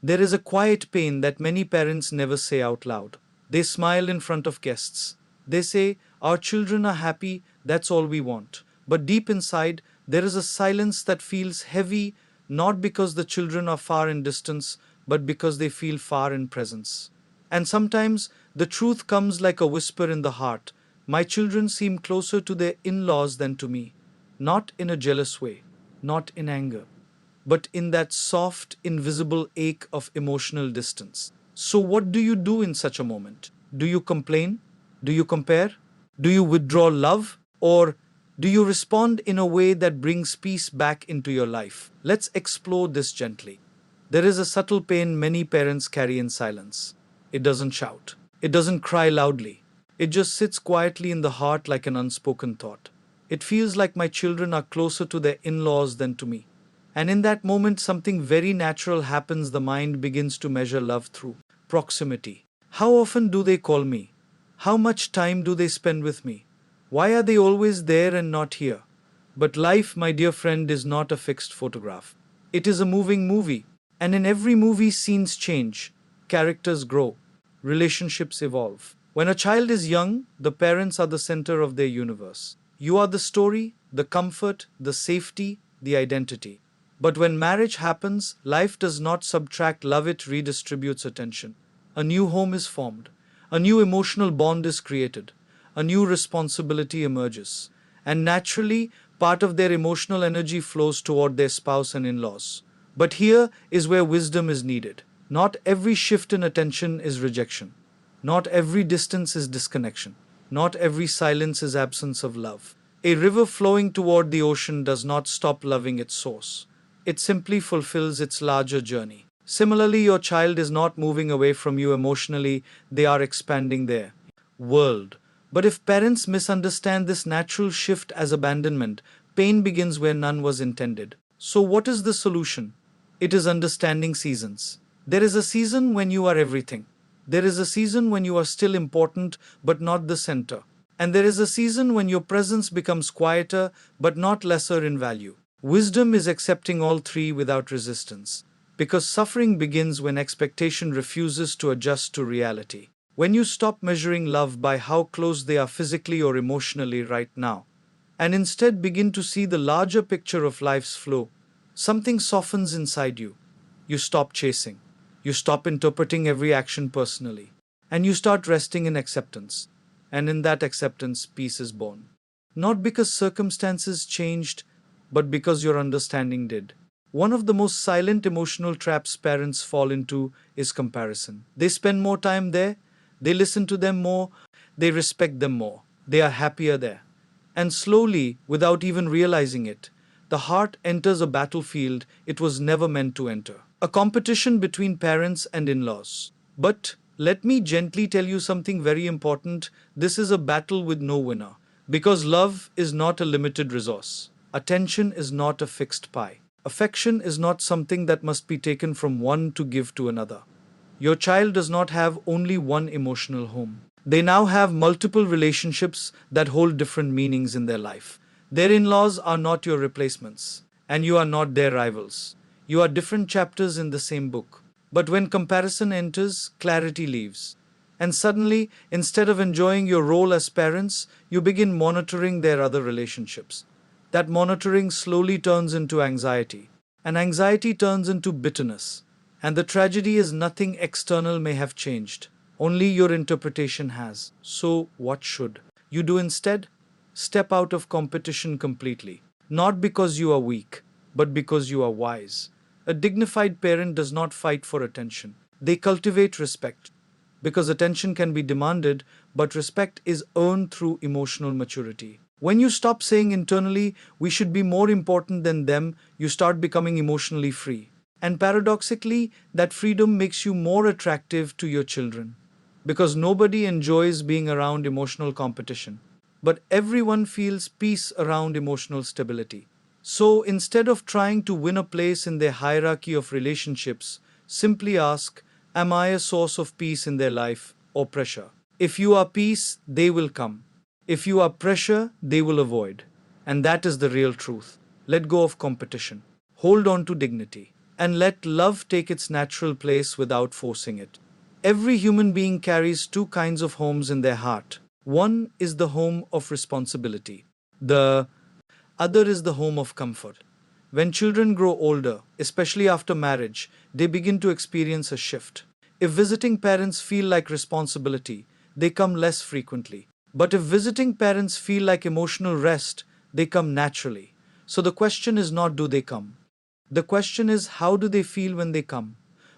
There is a quiet pain that many parents never say out loud. They smile in front of guests. They say, "Our children are happy, that's all we want." But deep inside, there is a silence that feels heavy, not because the children are far in distance, but because they feel far in presence. And sometimes the truth comes like a whisper in the heart. My children seem closer to their in laws than to me. Not in a jealous way, not in anger, but in that soft, invisible ache of emotional distance. So, what do you do in such a moment? Do you complain? Do you compare? Do you withdraw love? Or do you respond in a way that brings peace back into your life? Let's explore this gently. There is a subtle pain many parents carry in silence. It doesn't shout, it doesn't cry loudly, it just sits quietly in the heart like an unspoken thought. It feels like my children are closer to their in laws than to me. And in that moment, something very natural happens. The mind begins to measure love through proximity. How often do they call me? How much time do they spend with me? Why are they always there and not here? But life, my dear friend, is not a fixed photograph. It is a moving movie. And in every movie, scenes change, characters grow, relationships evolve. When a child is young, the parents are the center of their universe. You are the story, the comfort, the safety, the identity. But when marriage happens, life does not subtract love, it redistributes attention. A new home is formed, a new emotional bond is created, a new responsibility emerges, and naturally, part of their emotional energy flows toward their spouse and in laws. But here is where wisdom is needed. Not every shift in attention is rejection, not every distance is disconnection, not every silence is absence of love. A river flowing toward the ocean does not stop loving its source. It simply fulfills its larger journey. Similarly, your child is not moving away from you emotionally, they are expanding their world. But if parents misunderstand this natural shift as abandonment, pain begins where none was intended. So, what is the solution? It is understanding seasons. There is a season when you are everything. There is a season when you are still important but not the center. And there is a season when your presence becomes quieter but not lesser in value. Wisdom is accepting all three without resistance, because suffering begins when expectation refuses to adjust to reality. When you stop measuring love by how close they are physically or emotionally right now, and instead begin to see the larger picture of life's flow, something softens inside you. You stop chasing, you stop interpreting every action personally, and you start resting in acceptance. And in that acceptance, peace is born. Not because circumstances changed, but because your understanding did. One of the most silent emotional traps parents fall into is comparison. They spend more time there, they listen to them more, they respect them more, they are happier there. And slowly, without even realizing it, the heart enters a battlefield it was never meant to enter. A competition between parents and in laws. But let me gently tell you something very important. This is a battle with no winner. Because love is not a limited resource. Attention is not a fixed pie. Affection is not something that must be taken from one to give to another. Your child does not have only one emotional home. They now have multiple relationships that hold different meanings in their life. Their in laws are not your replacements, and you are not their rivals. You are different chapters in the same book. But when comparison enters, clarity leaves. And suddenly, instead of enjoying your role as parents, you begin monitoring their other relationships. That monitoring slowly turns into anxiety, and anxiety turns into bitterness. And the tragedy is nothing external may have changed, only your interpretation has. So, what should you do instead? Step out of competition completely. Not because you are weak, but because you are wise. A dignified parent does not fight for attention, they cultivate respect. Because attention can be demanded, but respect is earned through emotional maturity. When you stop saying internally, we should be more important than them, you start becoming emotionally free. And paradoxically, that freedom makes you more attractive to your children. Because nobody enjoys being around emotional competition. But everyone feels peace around emotional stability. So instead of trying to win a place in their hierarchy of relationships, simply ask, am I a source of peace in their life or pressure? If you are peace, they will come. If you are pressure, they will avoid. And that is the real truth. Let go of competition. Hold on to dignity. and let love take its natural place without forcing it. Every human being carries two kinds of homes in their heart. One is the home of responsibility. The other is the home of comfort. When children grow older, especially after marriage, they begin to experience a shift. If visiting parents feel like responsibility, they come less frequently. But if visiting parents feel like emotional rest, they come naturally. So the question is not do they come? The question is how do they feel when they come?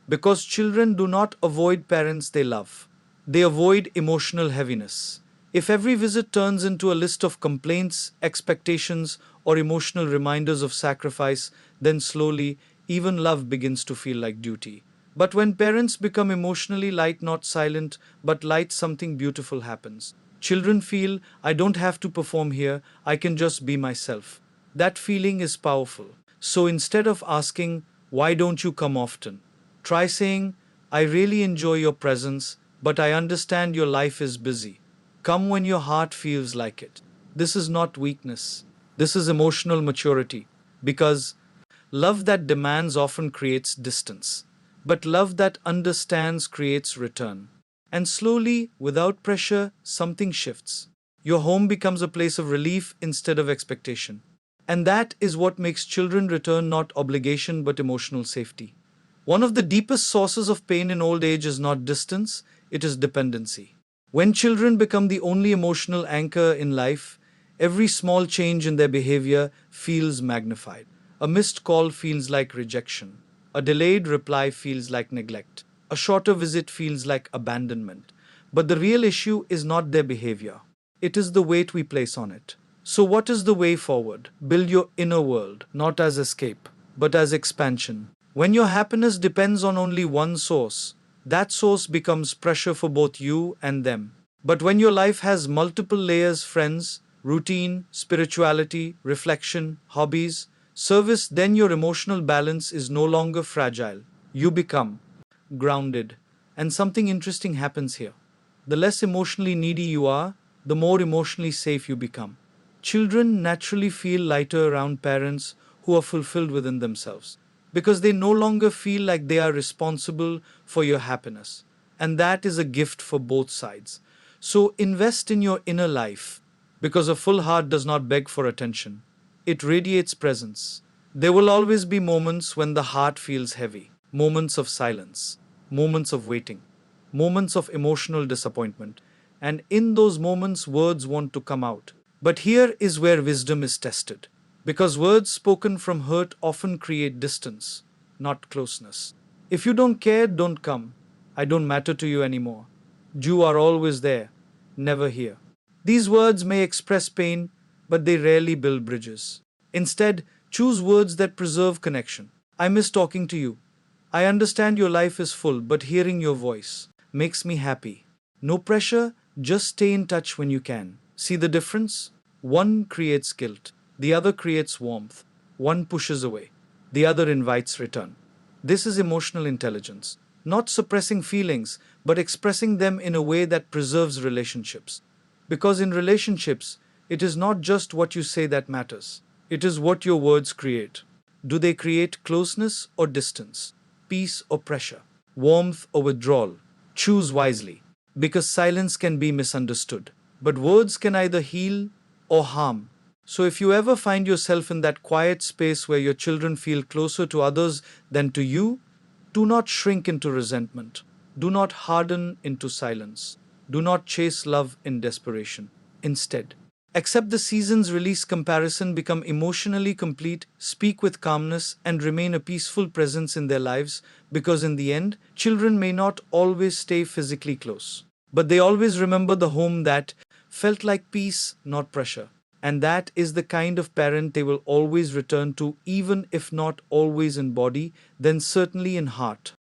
Because children do not avoid parents they love, they avoid emotional heaviness. If every visit turns into a list of complaints, expectations, or emotional reminders of sacrifice, then slowly, even love begins to feel like duty. But when parents become emotionally light, not silent, but light, something beautiful happens. Children feel, I don't have to perform here, I can just be myself. That feeling is powerful. So instead of asking, why don't you come often? Try saying, I really enjoy your presence, but I understand your life is busy. Come when your heart feels like it. This is not weakness. This is emotional maturity. Because love that demands often creates distance. But love that understands creates return. And slowly, without pressure, something shifts. Your home becomes a place of relief instead of expectation. And that is what makes children return, not obligation but emotional safety. One of the deepest sources of pain in old age is not distance, it is dependency. When children become the only emotional anchor in life, every small change in their behavior feels magnified. A missed call feels like rejection. A delayed reply feels like neglect. A shorter visit feels like abandonment. But the real issue is not their behavior, it is the weight we place on it. So, what is the way forward? Build your inner world, not as escape, but as expansion. When your happiness depends on only one source, that source becomes pressure for both you and them. But when your life has multiple layers, friends, routine, spirituality, reflection, hobbies, service, then your emotional balance is no longer fragile. You become grounded. And something interesting happens here. The less emotionally needy you are, the more emotionally safe you become. Children naturally feel lighter around parents who are fulfilled within themselves because they no longer feel like they are responsible for your happiness. And that is a gift for both sides. So invest in your inner life because a full heart does not beg for attention, it radiates presence. There will always be moments when the heart feels heavy, moments of silence, moments of waiting, moments of emotional disappointment. And in those moments, words want to come out. But here is where wisdom is tested. Because words spoken from hurt often create distance, not closeness. If you don't care, don't come. I don't matter to you anymore. You are always there, never here. These words may express pain, but they rarely build bridges. Instead, choose words that preserve connection. I miss talking to you. I understand your life is full, but hearing your voice makes me happy. No pressure, just stay in touch when you can. See the difference? One creates guilt, the other creates warmth. One pushes away, the other invites return. This is emotional intelligence, not suppressing feelings, but expressing them in a way that preserves relationships. Because in relationships, it is not just what you say that matters, it is what your words create. Do they create closeness or distance, peace or pressure, warmth or withdrawal? Choose wisely, because silence can be misunderstood, but words can either heal or harm. So, if you ever find yourself in that quiet space where your children feel closer to others than to you, do not shrink into resentment. Do not harden into silence. Do not chase love in desperation. Instead, accept the seasons, release comparison, become emotionally complete, speak with calmness, and remain a peaceful presence in their lives because, in the end, children may not always stay physically close, but they always remember the home that felt like peace, not pressure. And that is the kind of parent they will always return to, even if not always in body, then certainly in heart.